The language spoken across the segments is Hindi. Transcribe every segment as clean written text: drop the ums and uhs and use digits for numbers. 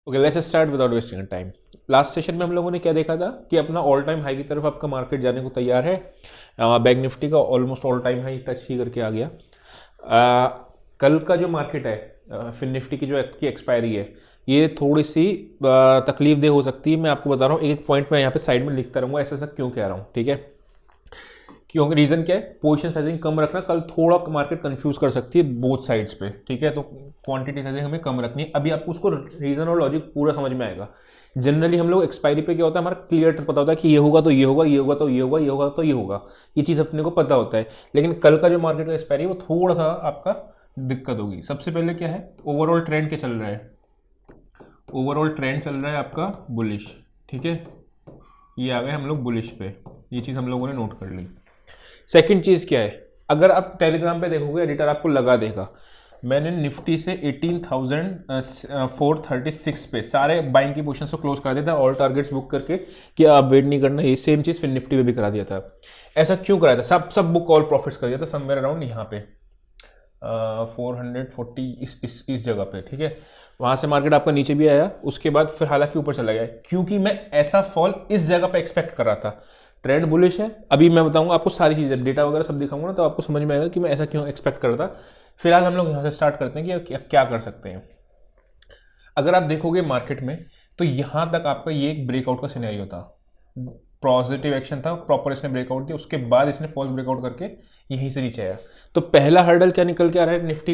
Okay, let's start without wasting time. Last session में हम लोगों ने क्या देखा था कि अपना ऑल टाइम हाई की तरफ आपका मार्केट जाने को तैयार है। बैंक निफ्टी का almost all time high touch ही करके आ गया। कल का जो मार्केट है फिन निफ्टी की जो की एक्सपायरी है, ये थोड़ी सी तकलीफ दे हो सकती है। मैं आपको बता रहा हूँ, एक पॉइंट मैं यहाँ पे साइड में लिखता रहूँगा ऐसा ऐसा क्यों कह रहा हूँ, ठीक है। क्योंकि रीज़न क्या है, पोजीशन साइजिंग कम रखना कल थोड़ा मार्केट कंफ्यूज कर सकती है बोथ साइड्स पे, ठीक है। तो क्वांटिटी साइजिंग हमें कम रखनी है। अभी आपको उसको रीज़न और लॉजिक पूरा समझ में आएगा। जनरली हम लोग एक्सपायरी पे क्या होता है, हमारा क्लियर पता होता है कि ये होगा तो ये होगा, ये होगा तो ये होगा, ये होगा तो ये होगा, ये चीज़ अपने को पता होता है। लेकिन कल का जो मार्केट का एक्सपायरी है वो थोड़ा सा आपका दिक्कत होगी। सबसे पहले क्या है, ओवरऑल ट्रेंड क्या चल रहा है। ओवरऑल ट्रेंड चल रहा है आपका बुलिश, ठीक है। ये आ गए हम लोग बुलिश पे, ये चीज़ हम लोगों ने नोट कर ली। सेकंड चीज़ क्या है, अगर आप टेलीग्राम पे देखोगे एडिटर आपको लगा देगा, मैंने निफ्टी से 18,436 पे सारे बाइंग की पोजीशन को क्लोज करा दिया था ऑल टारगेट्स बुक करके कि आप वेट नहीं करना। ये सेम चीज़ फिर निफ्टी पे भी करा दिया था। ऐसा क्यों कराया था, सब बुक ऑल प्रॉफिट्स कर दिया था समवेयर अराउंड यहाँ पे 440 इस जगह पे, ठीक है। वहाँ से मार्केट आपका नीचे भी आया, उसके बाद फिर हालांकि ऊपर चला गया, क्योंकि मैं ऐसा फॉल इस जगह पे एक्सपेक्ट कर रहा था। ट्रेंड बुलिश है। अभी मैं बताऊंगा आपको सारी चीज़ें, डेटा वगैरह सब दिखाऊंगा ना, तो आपको समझ में आएगा कि मैं ऐसा क्यों एक्सपेक्ट कर रहा था। फिलहाल हम लोग यहाँ से स्टार्ट करते हैं कि क्या कर सकते हैं। अगर आप देखोगे मार्केट में तो यहाँ तक आपका ये एक ब्रेकआउट का सिनेरियो था, पॉजिटिव एक्शन था, प्रॉपर इसने ब्रेकआउट दिया, उसके बाद इसने फॉल्स ब्रेकआउट करके यहीं से नीचे आया। तो पहला हर्डल क्या निकल के आ रहा है, निफ्टी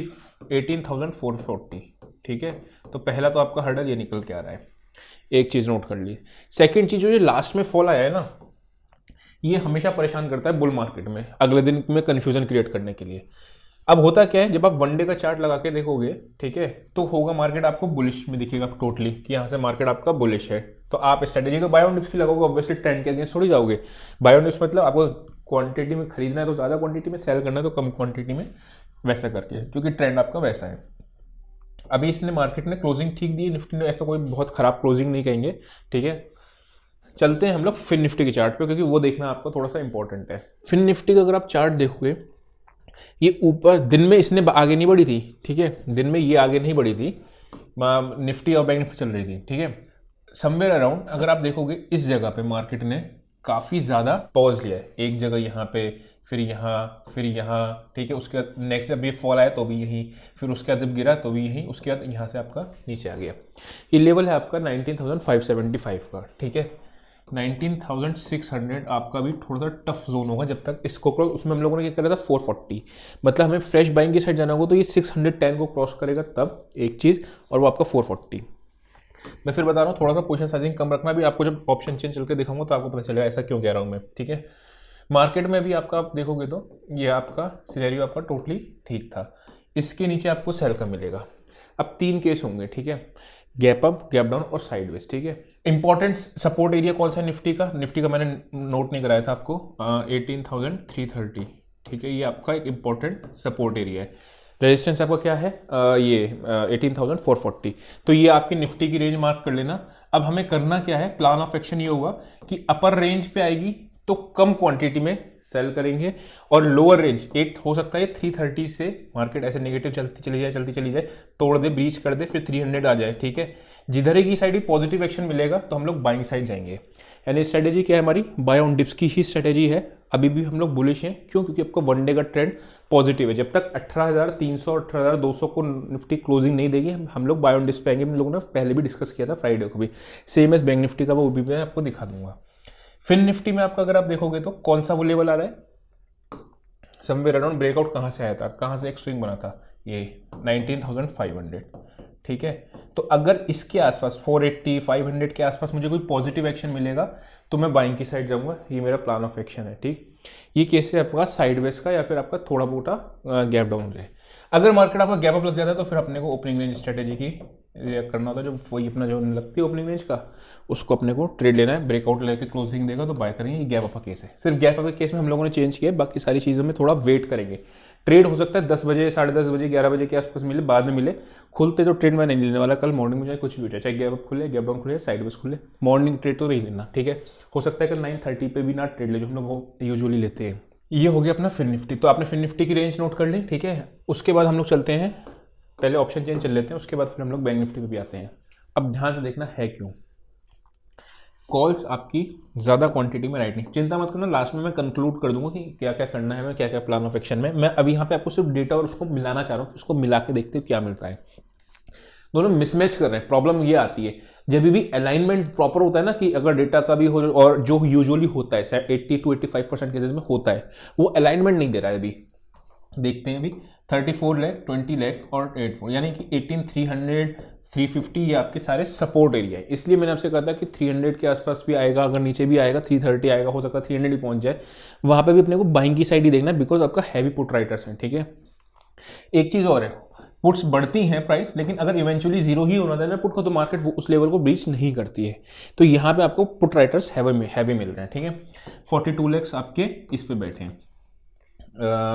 18,440, ठीक है। तो पहला तो आपका हर्डल ये निकल के आ रहा है, एक चीज़ नोट कर ली। सेकेंड चीज़, जो ये लास्ट में फॉल आया है ना, ये हमेशा परेशान करता है बुल मार्केट में, अगले दिन में कंफ्यूजन क्रिएट करने के लिए। अब होता क्या है, जब आप वनडे का चार्ट लगा के देखोगे, ठीक है, तो होगा मार्केट आपको बुलिश में दिखेगा टोटली, कि यहाँ से मार्केट आपका बुलिश है। तो आप स्ट्रेटेजी तो बाय ऑन डिप्स की लगाओगे, ऑब्वियसली ट्रेंड के अगेंस्ट थोड़ी जाओगे। बाय ऑन डिप्स मतलब आपको क्वांटिटी में खरीदना है तो ज़्यादा क्वांटिटी में, सेल करना है तो कम क्वांटिटी में, वैसा करके, क्योंकि ट्रेंड आपका वैसा है। अभी इसने मार्केट ने क्लोजिंग ठीक दी, निफ्टी ने ऐसा कोई बहुत खराब क्लोजिंग नहीं कहेंगे, ठीक है। चलते हैं हम लोग फिन निफ्टी के चार्ट पे, क्योंकि वो देखना आपको थोड़ा सा इंपॉर्टेंट है। फिन निफ्टी का अगर आप चार्ट देखोगे, ये ऊपर दिन में इसने आगे नहीं बढ़ी थी, ठीक है, दिन में ये आगे नहीं बढ़ी थी, निफ्टी और बैंक निफ्टी चल रही थी, ठीक है। समवेयर अराउंड अगर आप देखोगे इस जगह पे मार्केट ने काफ़ी ज़्यादा पॉज लिया है, एक जगह यहाँ पे, फिर यहाँ, फिर यहाँ, ठीक है। उसके बाद नेक्स्ट जब ये फॉल आया तो भी यहीं, फिर उसके बाद जब गिरा तो भी यहीं, उसके बाद यहाँ से आपका नीचे आ गया। ये लेवल है आपका 19,575 का, ठीक है। 19,600 आपका भी थोड़ा सा टफ जोन होगा जब तक इसको क्रॉस, उसमें हम लोगों ने क्या करा था 440, मतलब हमें फ्रेश बाइंग की साइड जाना होगा तो ये 610 को क्रॉस करेगा तब, एक चीज़, और वो आपका 440। मैं फिर बता रहा हूँ थोड़ा सा पोजीशन साइजिंग कम रखना भी, आपको जब ऑप्शन चेंज चल के दिखाऊंगा तो आपको पता चलेगा ऐसा क्यों कह रहा हूँ मैं, ठीक है। मार्केट में भी आपका आप देखोगे तो ये आपका सिनेरियो आपका टोटली ठीक था, इसके नीचे आपको सेल का मिलेगा। अब तीन केस होंगे, ठीक है, गैप अप, गैप डाउन और साइडवेज, ठीक है। इंपॉर्टेंट सपोर्ट एरिया कौन सा है निफ्टी का, निफ्टी का मैंने नोट नहीं कराया था आपको, 18,330, ठीक है, ये आपका एक इंपॉर्टेंट सपोर्ट एरिया है। रेजिस्टेंस आपका क्या है, ये 18,440, तो ये आपकी निफ्टी की रेंज मार्क कर लेना। अब हमें करना क्या है, प्लान ऑफ एक्शन ये होगा कि अपर रेंज पे आएगी तो कम क्वांटिटी में सेल करेंगे, और लोअर रेंज एक हो सकता है 330 से मार्केट ऐसे नेगेटिव चलती चली जाए, तोड़ दे, ब्रीच कर दे, फिर 300 आ जाए, ठीक है। जिधर ही की साइड ही पॉजिटिव एक्शन मिलेगा तो हम लोग बाइंग साइड जाएंगे। यानी स्ट्रेटेजी क्या है हमारी, बाय ऑन डिप्स की ही स्ट्रेटेजी है। अभी भी हम लोग बुलिश हैं, क्यों, क्योंकि आपका वनडे का ट्रेंड पॉजिटिव है। जब तक 18,300 18,200 को निफ्टी क्लोजिंग नहीं देगी, हम लोग बाय ऑन डिप्स पे आएंगे। हम लोगों ने पहले भी डिस्कस किया था फ्राइडे को भी, सेम एज बैंक निफ्टी का, वो भी मैं आपको दिखा दूंगा। फिन निफ्टी में आपका अगर आप देखोगे तो कौन सा वो लेवल आ रहा है, समवेयर अराउंड ब्रेकआउट कहाँ से आया था, कहाँ से एक स्विंग बना था, ये 19,500, ठीक है। तो अगर इसके आसपास 480 500 के आसपास मुझे कोई पॉजिटिव एक्शन मिलेगा तो मैं बाइंग की साइड जाऊंगा, ये मेरा प्लान ऑफ एक्शन है, ठीक। ये केस है आपका साइडवेज का, या फिर आपका थोड़ा मोटा गैप डाउन हो जाए। अगर मार्केट आपका गैप अप लग जाता है तो फिर अपने को ओपनिंग रेंज स्ट्रेटेजी की करना होता है, जो वही अपना जो लगती है ओपनिंग रेंज का, उसको अपने को ट्रेड लेना है। ब्रेकआउट लेके क्लोजिंग देगा तो बाय करेंगे। ये गैप अप का केस है, सिर्फ गैप अप के केस में हम लोगों ने चेंज किया, बाकी सारी चीज़ों में थोड़ा वेट करेंगे। ट्रेड हो सकता है 10 बजे, 10:30 बजे, 11 बजे के आसपास मिले, बाद में मिले। खुलते तो ट्रेड में नहीं लेने वाला, कल मॉर्निंग में चाहे कुछ भी हो जाए, चाहे गैप अप खुले, गैप डाउन खुले, साइडवेज खुले, मॉर्निंग ट्रेड तो नहीं लेना, ठीक है। हो सकता है कि 9:30 पे भी ना ट्रेड ले, जो हम लोग यूजुअली लेते हैं। ये हो गया अपना फिन निफ्टी। तो आपने फिन निफ्टी की रेंज नोट कर ली, ठीक है। उसके बाद हम लोग चलते हैं, पहले ऑप्शन चेंज चल लेते हैं, उसके बाद फिर हम लोग बैंक निफ्टी पे भी आते हैं। अब ध्यान से देखना है क्यों। कॉल्स आपकी ज़्यादा क्वांटिटी में राइट नहीं, चिंता मत करना, लास्ट में मैं कंक्लूड कर दूंगा कि क्या क्या करना है, मैं क्या क्या प्लान ऑफ एक्शन में। मैं अभी यहाँ पे आपको सिर्फ डेटा और उसको मिलाना चाह रहा हूँ, उसको मिला के देखते हो क्या मिलता है। दोनों मिसमैच कर रहे हैं। प्रॉब्लम ये आती है जब भी अलाइनमेंट प्रॉपर होता है ना, कि अगर डेटा का भी हो और जो यूजुअली होता है 80 to 85% केसेस में होता है, वो अलाइनमेंट नहीं दे रहा है। अभी देखते हैं, अभी 34 लाख, 20 लाख और 84, यानी कि 18, 300, 350 ये आपके सारे सपोर्ट एरिया है। इसलिए मैंने आपसे कहा था कि 300 के आसपास भी आएगा, अगर नीचे भी आएगा 330 आएगा, हो सकता है 300 ही पहुंच जाए। वहां पे भी अपने को बाइंग की साइड ही देखना है, बिकॉज आपका हैवी पुट राइटर्स हैं, ठीक है। एक चीज और है, पुट्स बढ़ती हैं प्राइस, लेकिन अगर इवेंचुअली जीरो ही होना था ना पुट को, तो मार्केट वो उस लेवल को ब्रीच नहीं करती है। तो यहाँ पे आपको पुट राइटर्स हैवी मिल रहे हैं, ठीक है। 42 लैक्स आपके इस पे बैठे हैं,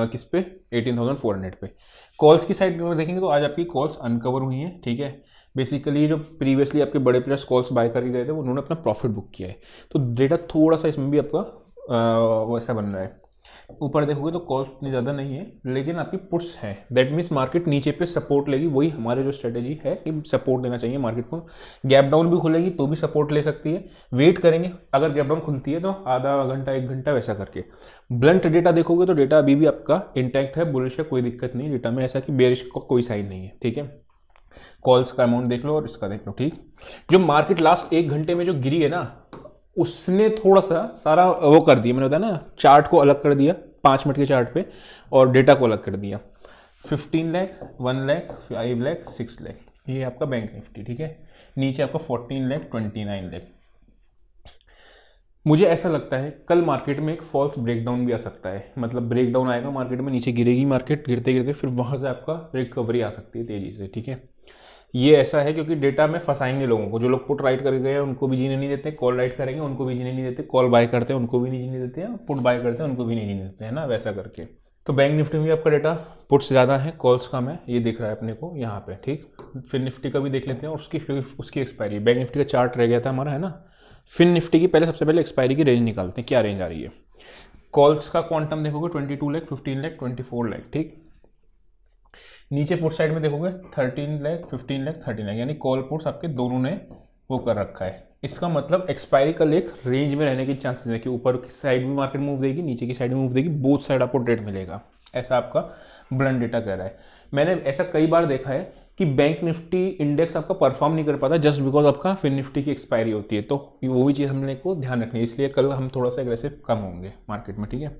किस पे, 18,400 पे। कॉल्स की साइड में देखेंगे तो आज आपकी कॉल्स अनकवर हुई हैं, ठीक है। बेसिकली जो प्रीवियसली आपके बड़े प्लेयर्स कॉल्स बाय करके गए थे, उन्होंने अपना प्रॉफिट बुक किया है, तो डेटा थोड़ा सा इसमें भी आपका वैसा बन रहा है। ऊपर देखोगे तो कॉल इतनी ज़्यादा नहीं है, लेकिन आपकी पुट्स है। दैट मीन्स मार्केट नीचे पे सपोर्ट लेगी, वही हमारे जो स्ट्रेटेजी है कि सपोर्ट देना चाहिए मार्केट को। गैप डाउन भी खुलेगी तो भी सपोर्ट ले सकती है, वेट करेंगे, अगर गैप डाउन खुलती है तो आधा घंटा 1 घंटा वैसा करके। ब्लंट डेटा देखोगे तो डेटा अभी भी आपका इंटैक्ट है, बुलिश है, कोई दिक्कत नहीं डेटा में, ऐसा कि बेरिश का कोई साइन नहीं है, ठीक है। कॉल्स का अमाउंट देख लो और इसका देख लो, ठीक। जो मार्केट लास्ट 1 घंटे में जो गिरी है ना, उसने थोड़ा सा सारा वो कर दिया, मैंने बताया ना, चार्ट को अलग कर दिया 5 मिनट के चार्ट पे, और डेटा को अलग कर दिया। 15 लाख, 1 लाख, 5 लाख, 6 लाख, ये आपका बैंक निफ्टी, ठीक है। नीचे आपका 14 लाख, 29 लाख। मुझे ऐसा लगता है कल मार्केट में एक फॉल्स ब्रेकडाउन भी आ सकता है, मतलब ब्रेकडाउन आएगा मार्केट में, नीचे गिरेगी मार्केट, गिरते गिरते फिर वहाँ से आपका रिकवरी आ सकती है तेज़ी से, ठीक है। ये ऐसा है क्योंकि डेटा में फंसाएंगे लोगों को, जो लोग पुट राइट करके गए हैं उनको भी जीने नहीं देते, कॉल राइट करेंगे उनको भी जीने नहीं देते, कॉल बाय करते हैं उनको भी नहीं जीने देते हैं, पुट बाय करते हैं उनको भी नहीं जीने देते हैं ना, वैसा करके। तो बैंक निफ्टी में भी आपका डेटा पुट्स ज़्यादा है, कॉल्स कम है, ये दिख रहा है अपने को यहाँ पे, ठीक। फिर निफ्टी का भी देख लेते हैं और उसकी एक्सपायरी, बैंक निफ्टी का चार्ट रह गया था हमारा, है ना। फिर निफ्टी की पहले सबसे पहले एक्सपायरी की रेंज निकालते हैं, क्या रेंज आ रही है। कॉल्स का क्वांटम देखोगे 22 लाख, 15 लाख, 24 लाख, ठीक। नीचे पुट साइड में देखोगे 13 लाख, 15 लाख, 13 लाख, यानी कॉल पुट्स आपके दोनों ने वो कर रखा है। इसका मतलब एक्सपायरी का एक रेंज में रहने के चांसेस है कि ऊपर की साइड भी मार्केट मूव देगी, नीचे की साइड में मूव देगी, बोथ साइड आपको ट्रेड मिलेगा, ऐसा आपका ब्लंट डेटा कह रहा है। मैंने ऐसा कई बार देखा है कि बैंक निफ्टी इंडेक्स आपका परफॉर्म नहीं कर पाता जस्ट बिकॉज आपका फिन निफ्टी की एक्सपायरी होती है, तो वो भी चीज़ हमने को ध्यान रखनी है, इसलिए कल हम थोड़ा सा एग्रेसिव कम होंगे मार्केट में, ठीक है।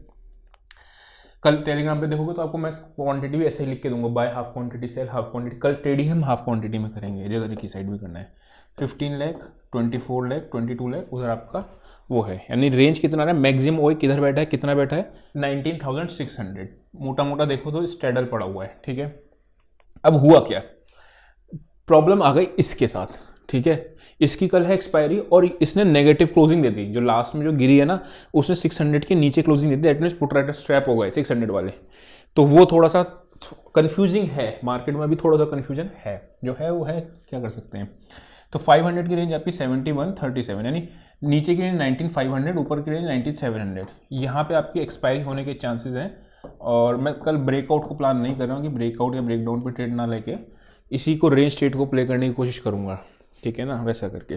कल टेलीग्राम पे देखोगे तो आपको मैं क्वांटिटी भी ऐसे ही लिख के दूंगा, buy half quantity, sell half quantity. कल ट्रेडिंग हम हाफ क्वांटिटी में करेंगे, इधर की साइड भी करना है। 15 लाख, 24 लाख, 22 लाख, उधर आपका वो है, यानी रेंज कितना है, मैक्सिमम वो किधर बैठा है, कितना बैठा है, 19,600 मोटा मोटा देखो तो स्ट्रेडल पड़ा हुआ है, ठीक है। अब हुआ क्या, प्रॉब्लम आ गई इसके साथ, ठीक है। इसकी कल है एक्सपायरी और इसने नेगेटिव क्लोजिंग दे दी, जो लास्ट में जो गिरी है ना, उसने 600 के नीचे closing they the, that means put writer strap हो गए 600 वाले। तो वो थोड़ा सा कंफ्यूजिंग है, मार्केट में अभी थोड़ा सा कंफ्यूजन है, जो है वो है, क्या कर सकते हैं। तो 500 की रेंज आपकी 7137, यानी नीचे की रेंज 19,500, ऊपर की रेंज 19,700। यहाँ पे आपकी एक्सपायरी होने के चांसेस हैं, और मैं कल ब्रेकआउट को प्लान नहीं कर रहा हूँ कि ब्रेकआउट या ब्रेकडाउन पे ट्रेड ना लेके इसी को रेंज स्टेट को प्ले करने की कोशिश करूँगा, ठीक है ना, वैसा करके।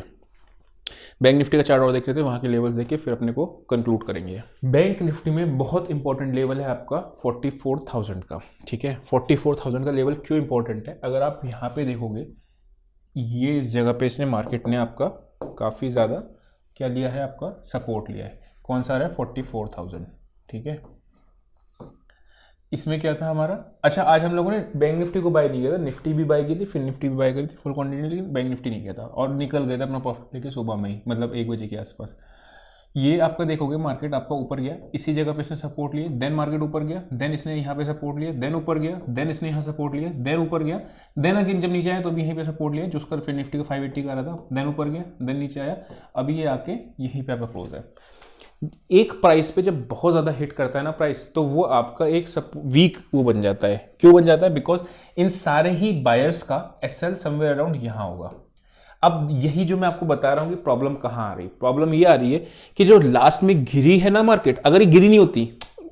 बैंक निफ्टी का चार्ट और देख लेते हैं, वहाँ के लेवल्स देख के फिर अपने को कंक्लूड करेंगे। बैंक निफ्टी में बहुत इंपॉर्टेंट लेवल है आपका 44,000 का, ठीक है। 44,000 का लेवल क्यों इंपॉर्टेंट है, अगर आप यहाँ पे देखोगे, ये इस जगह पे इसने मार्केट ने आपका काफ़ी ज़्यादा क्या लिया है, आपका सपोर्ट लिया है। कौन सा आ रहा है, 44,000, ठीक है। इसमें क्या था हमारा, अच्छा आज हम लोगों ने बैंक निफ्टी को बाय नहीं किया था, निफ्टी भी बाय की थी, फिर निफ्टी भी बाय करी थी फुल क्वांटिटी, लेकिन बैंक निफ्टी नहीं किया था और निकल गए थे अपना प्रॉफिट लेके सुबह में ही, मतलब 1 बजे के आसपास। ये आपका देखोगे मार्केट आपका ऊपर गया, इसी जगह पे इसने सपोर्ट लिया, देन मार्केट ऊपर गया, देन इसने यहाँ पे सपोर्ट लिया, देन ऊपर गया, देन इसने यहाँ सपोर्ट लिया, देन ऊपर गया, देन अगेन जब नीचे आया तो भी यहीं पे सपोर्ट लिया, जिसका फिर निफ्टी का 580 का आ रहा था, देन ऊपर गया, देन नीचे आया, अभी ये आके यहीं पे आपका क्लोज है। एक प्राइस पे जब बहुत ज़्यादा हिट करता है ना प्राइस, तो वो आपका एक वीक वो बन जाता है। क्यों बन जाता है, बिकॉज इन सारे ही बायर्स का एसएल समवेयर अराउंड यहाँ होगा। अब यही जो मैं आपको बता रहा हूँ कि प्रॉब्लम कहाँ आ रही है, प्रॉब्लम ये आ रही है कि जो लास्ट में गिरी है ना मार्केट, अगर ये गिरी नहीं होती,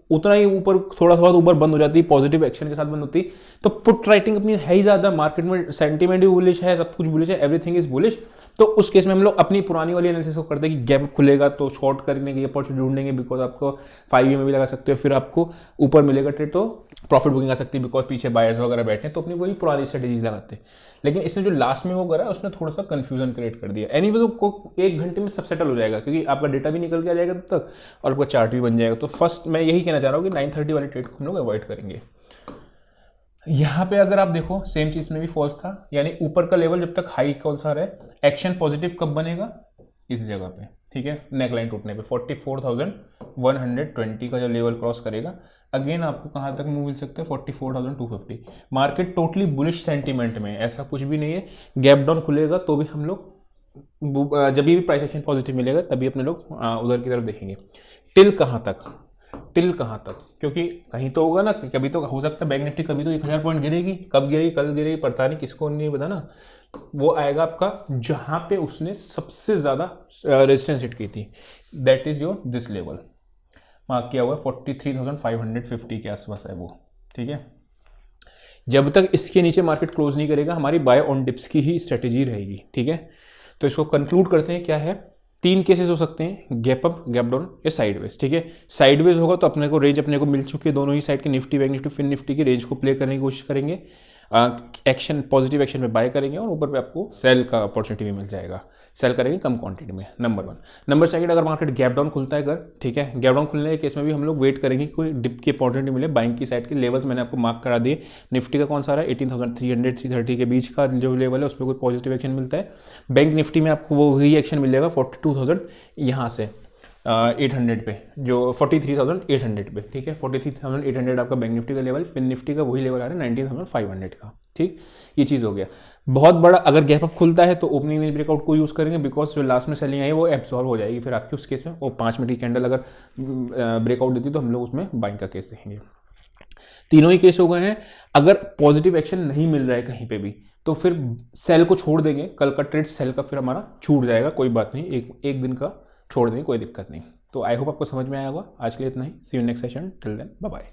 उतना ही ऊपर थोड़ा थोड़ा ऊपर बंद हो जाती है, पॉजिटिव एक्शन के साथ बंद होती है। तो पुट राइटिंग अपनी है ही ज़्यादा, मार्केट में सेंटीमेंट भी बुलिश है, सब कुछ बुलिश है, एवरीथिंग इज बुलिश। तो उस केस में हम लोग अपनी पुरानी वाली एनालिसिस को करते हैं कि गैप खुलेगा तो शॉर्ट करने की अपॉर्चुनिटी ढूंढेंगे, बिकॉज आपको 5 में भी लगा सकते हो, फिर आपको ऊपर मिलेगा ट्रेड तो प्रॉफिट बुकिंग आ सकती है, बिकॉज पीछे बायर्स वगैरह बैठे हैं, तो अपनी वही पुरानी स्ट्रेटेजीज लगाते हैं। लेकिन इसने जो लास्ट में वो करा उसने थोड़ा सा कंफ्यूजन क्रिएट कर दिया। एनीवे तो 1 घंटे में सब सेटल हो जाएगा, क्योंकि आपका डेटा भी निकल के आ जाएगा तब तक और आपका चार्ट भी बन जाएगा। तो फर्स्ट मैं यही कहना चाह रहा हूँ कि 9:30 वाली ट्रेड को हम लोग अवॉइड करेंगे। यहाँ पे अगर आप देखो सेम चीज में भी फॉल्स था, यानी ऊपर का लेवल जब तक हाई कौन सा रहा है, एक्शन पॉजिटिव कब बनेगा, इस जगह पे, ठीक है, नेकलाइन टूटने पे 44,120 का जो लेवल क्रॉस करेगा, अगेन आपको कहाँ तक मूव मिल सकता है 44,250। मार्केट टोटली बुलिश सेंटीमेंट में, ऐसा कुछ भी नहीं है। गैप डाउन खुलेगा तो भी हम लोग जब भी प्राइस एक्शन पॉजिटिव मिलेगा तभी अपने लोग उधर की तरफ देखेंगे। टिल कहाँ तक, क्योंकि कहीं तो होगा ना, कभी तो हो सकता है बैंक निफ्टी कभी तो 1000 पॉइंट गिरेगी, कब गिरेगी, कल गिरेगी, पता नहीं, किसको नहीं पता ना। वो आएगा आपका जहां पे उसने सबसे ज्यादा रेजिस्टेंस हिट की थी, that is your this level, mark किया हुआ है 43,550 के आसपास है वो, ठीक है। जब तक इसके नीचे मार्केट क्लोज नहीं करेगा, हमारी बाय ऑन डिप्स की ही स्ट्रेटेजी रहेगी, ठीक है। तो इसको कंक्लूड करते हैं, क्या है, 3 केसेस हो सकते हैं, गैप अप, गैप डाउन या साइडवेज, ठीक है। साइडवेज होगा तो अपने को रेंज अपने को मिल चुकी है, दोनों ही साइड के निफ्टी, बैंक निफ्टी, फिन निफ्टी की रेंज को प्ले करने की कोशिश करेंगे, एक्शन पॉजिटिव एक्शन में बाय करेंगे और ऊपर पे आपको सेल का अपॉर्चुनिटी भी मिल जाएगा, सेल करेंगे कम क्वांटिटी में, नंबर 1। नंबर 2, अगर मार्केट गैप डाउन खुलता है अगर, ठीक है, गैप डाउन खुलने के केस में भी हम लोग वेट करेंगे कोई डिप की अपॉर्चुनिटी मिले, बाइंग की साइड के लेवल्स मैंने आपको मार्क करा दिए। निफ्टी का कौन सा रहा है, 18,300 330 के बीच का जो लेवल है उस पर कोई पॉजिटिव एक्शन मिलता है। बैंक निफ्टी में आपको वही एक्शन मिलेगा 42,000 यहाँ से 800 पे, जो 43,800 पे, ठीक है, 43,800 आपका बैंक निफ्टी का लेवल, फिन निफ्टी का वही लेवल आ रहा है 19,500 का, ठीक। ये चीज़ हो गया बहुत बड़ा। अगर गैप अप खुलता है तो ओपनिंग में ब्रेकआउट को यूज़ करेंगे, बिकॉज जो लास्ट में सेलिंग आई है वो एब्सॉर्ब हो जाएगी फिर आपकी उस केस में, वो 5 मिनट की कैंडल अगर ब्रेकआउट देती तो हम लोग उसमें बाइंग का केस देखेंगे। तीनों ही केस हो गए हैं। अगर पॉजिटिव एक्शन नहीं मिल रहा है कहीं पे भी तो फिर सेल को छोड़ देंगे, कल का ट्रेड सेल का फिर हमारा छूट जाएगा, कोई बात नहीं, एक दिन का छोड़ देंगे, कोई दिक्कत नहीं। तो आई होप आपको समझ में आया होगा। आज के लिए इतना ही, see you next session, till then bye bye.